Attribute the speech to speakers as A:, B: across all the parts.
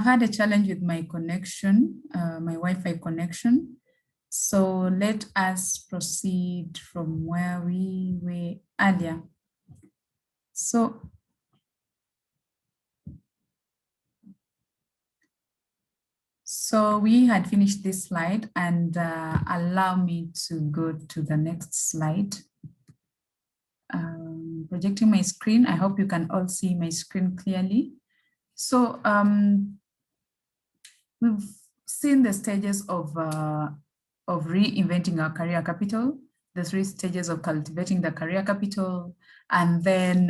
A: had a challenge with my connection, my Wi-Fi connection. So let us proceed from where we were earlier. So we had finished this slide, and allow me to go to the next slide. Projecting my screen. I hope you can all see my screen clearly. So we've seen the stages of reinventing our career capital, the 3 stages of cultivating the career capital, and then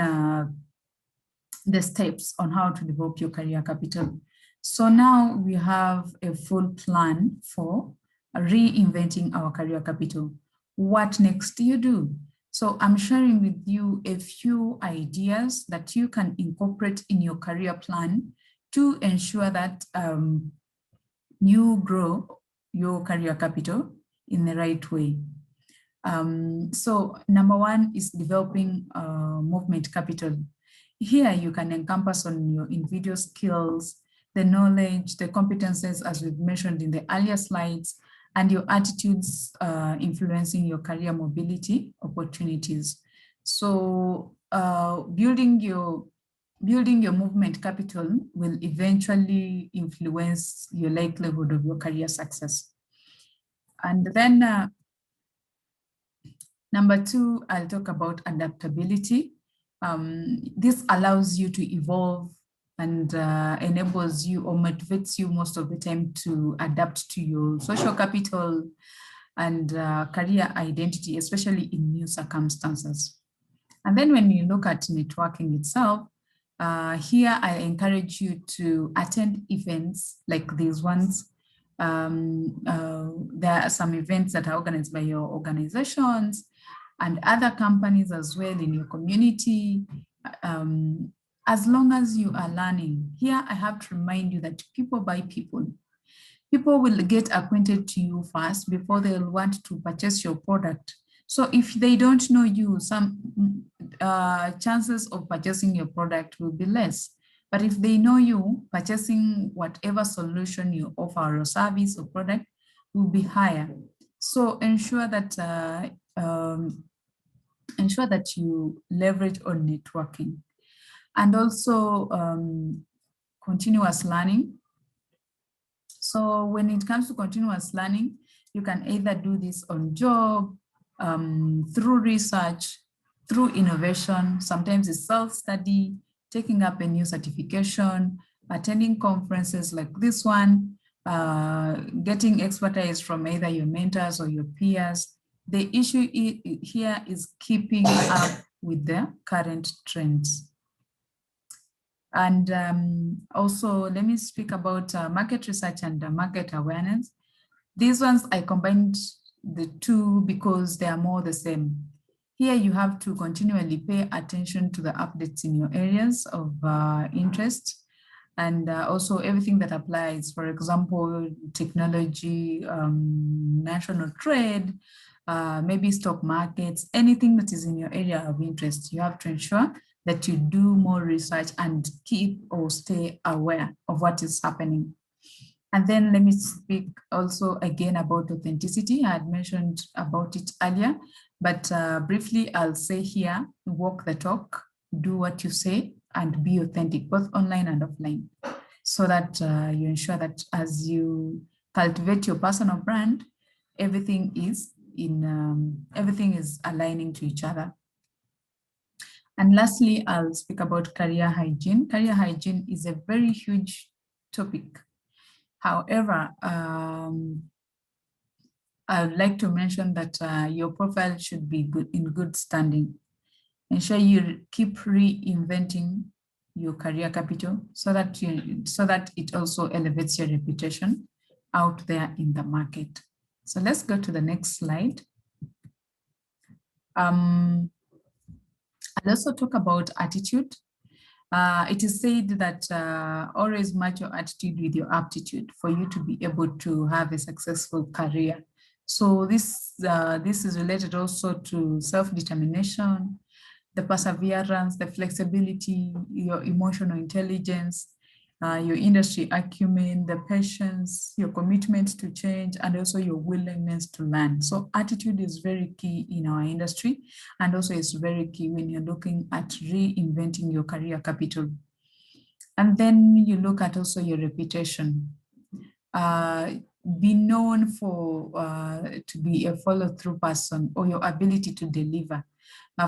A: the steps on how to develop your career capital. So now we have a full plan for reinventing our career capital. What next do you do? So I'm sharing with you a few ideas that you can incorporate in your career plan to ensure that you grow your career capital in the right way. So number 1 is developing movement capital. Here you can encompass on your individual skills, the knowledge, the competences, as we've mentioned in the earlier slides, and your attitudes influencing your career mobility opportunities. So building your movement capital will eventually influence your likelihood of your career success. And then number 2, I'll talk about adaptability. This allows you to evolve and enables you or motivates you most of the time to adapt to your social capital and career identity, especially in new circumstances. And then when you look at networking itself, here I encourage you to attend events like these ones. There are some events that are organized by your organizations and other companies as well in your community. As long as you are learning, here I have to remind you that people buy people. People will get acquainted to you first before they'll want to purchase your product. So if they don't know you, some chances of purchasing your product will be less. But if they know you, purchasing whatever solution you offer or service or product will be higher. So ensure that you leverage on networking. And also continuous learning. So when it comes to continuous learning, you can either do this on job, through research, through innovation. Sometimes it's self-study, taking up a new certification, attending conferences like this one, getting expertise from either your mentors or your peers. The issue here is keeping up with the current trends. And also, let me speak about market research and market awareness. These ones, I combined the 2 because they are more the same. Here you have to continually pay attention to the updates in your areas of interest, and also everything that applies, for example, technology, national trade, maybe stock markets, anything that is in your area of interest. You have to ensure that you do more research and keep or stay aware of what is happening. And then let me speak also again about authenticity. I had mentioned about it earlier, but briefly I'll say here, walk the talk, do what you say, and be authentic, both online and offline, so that you ensure that as you cultivate your personal brand, everything is aligning to each other. And lastly, I'll speak about career hygiene. Career hygiene is a very huge topic. However, I'd like to mention that your profile should be in good standing. Ensure you keep reinventing your career capital so that it also elevates your reputation out there in the market. So let's go to the next slide. I'll also talk about attitude. It is said that always match your attitude with your aptitude for you to be able to have a successful career. So this is related also to self-determination, the perseverance, the flexibility, your emotional intelligence, your industry acumen, the patience, your commitment to change, and also your willingness to learn. So attitude is very key in our industry, and also it's very key when you're looking at reinventing your career capital. And then you look at also your reputation. Be known for to be a follow-through person, or your ability to deliver.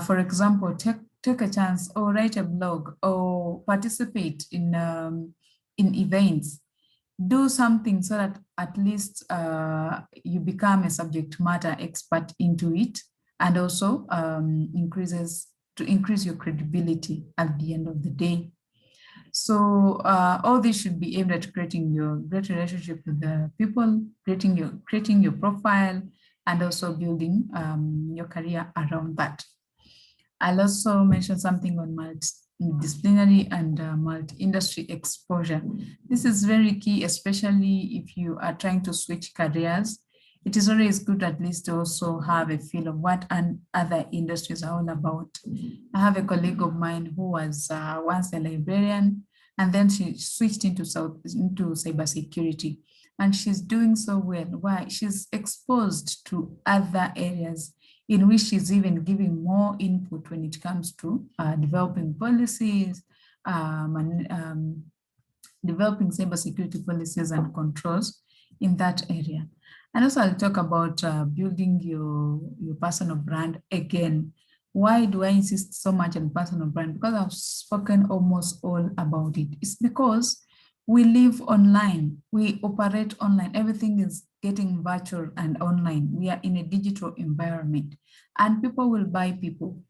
A: For example, take a chance or write a blog or participate in events. Do something so that at least you become a subject matter expert into it, and also increase your credibility at the end of the day. So all this should be aimed at creating your great relationship with the people, creating your profile, and also building your career around that. I'll also mention something on multidisciplinary and multi-industry exposure. This is very key, especially if you are trying to switch careers. It is always good at least to also have a feel of what other industries are all about. I have a colleague of mine who was once a librarian, and then she switched into cybersecurity, and she's doing so well. Why? She's exposed to other areas in which she's even giving more input when it comes to developing policies, developing cybersecurity policies and controls in that area. And also I'll talk about building your personal brand again. Why do I insist so much on personal brand? Because I've spoken almost all about it. It's because we live online, we operate online, everything is getting virtual and online. We are in a digital environment, and people will buy people.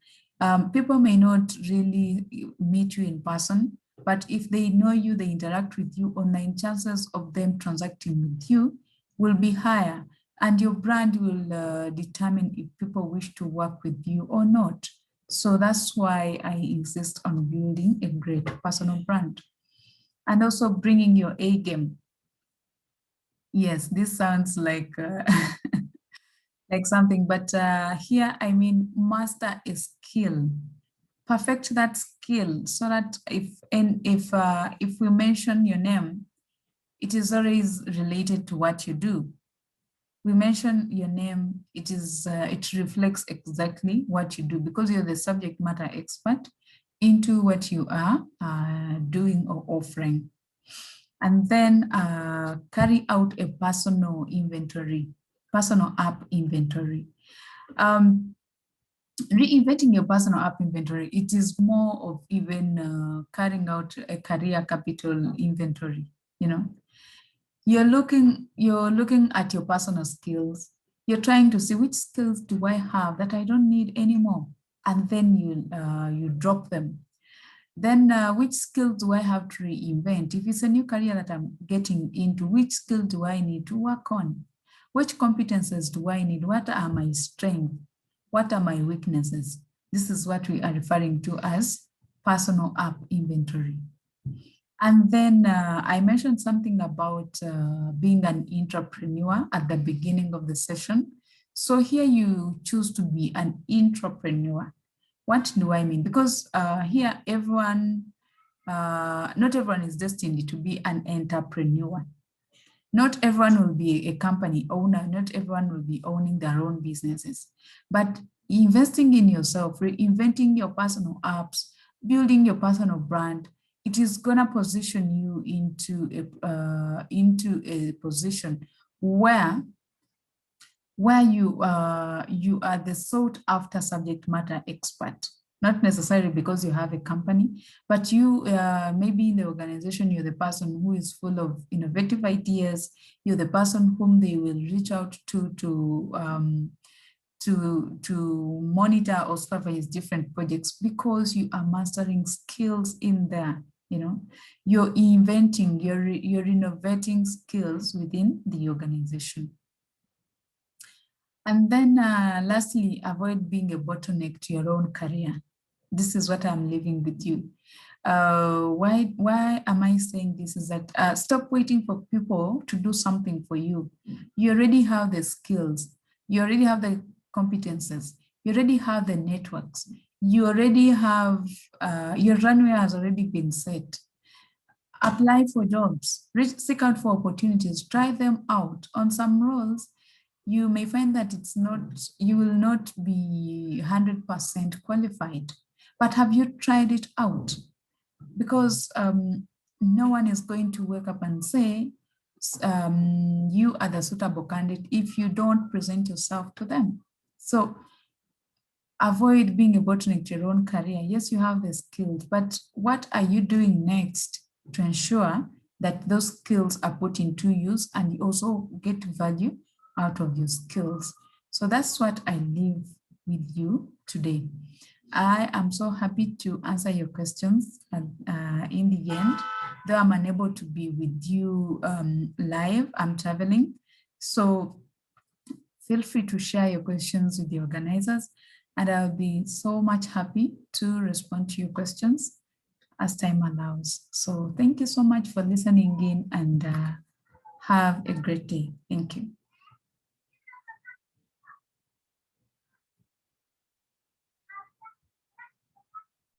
A: People may not really meet you in person, but if they know you, they interact with you online, chances of them transacting with you will be higher, and your brand will determine if people wish to work with you or not. So that's why I insist on building a great personal brand. And also bringing your A game. Yes, this sounds like like something, but here I mean master a skill, perfect that skill, so that if we mention your name, it is always related to what you do. We mention your name, it reflects exactly what you do, because you're the subject matter expert into what you are doing or offering. And then carry out a personal inventory, personal app inventory. Reinventing your personal app inventory, it is more of even carrying out a career capital inventory. You know, you're looking at your personal skills. You're trying to see which skills do I have that I don't need anymore, and then you drop them. Then which skills do I have to reinvent? If it's a new career that I'm getting into, which skill do I need to work on? Which competences do I need? What are my strengths? What are my weaknesses? This is what we are referring to as personal app inventory. And then I mentioned something about being an entrepreneur at the beginning of the session. So here you choose to be an entrepreneur. What do I mean? Because here not everyone is destined to be an entrepreneur. Not everyone will be a company owner. Not everyone will be owning their own businesses. But investing in yourself, reinventing your personal apps, building your personal brand, it is gonna position you into a position where you are the sought after subject matter expert, not necessarily because you have a company, but you maybe in the organization, you're the person who is full of innovative ideas. You're the person whom they will reach out to monitor or supervise different projects, because you are mastering skills in there. You know, you're inventing, you're innovating skills within the organization. And then lastly, avoid being a bottleneck to your own career. This is what I'm leaving with you. Why am I saying this? Is that stop waiting for people to do something for you. You already have the skills. You already have the competences. You already have the networks. You already have, your runway has already been set. Apply for jobs, seek out for opportunities, try them out. On some roles, you may find that you will not be 100% qualified, but have you tried it out? Because no one is going to wake up and say, you are the suitable candidate if you don't present yourself to them. So avoid being a bottleneck to your own career. Yes, you have the skills, but what are you doing next to ensure that those skills are put into use and you also get value out of your skills? So that's what I leave with you today. I am so happy to answer your questions in the end, though I'm unable to be with you live, I'm traveling. So feel free to share your questions with the organizers, and I'll be so much happy to respond to your questions as time allows. So thank you so much for listening in, and have a great day. Thank you.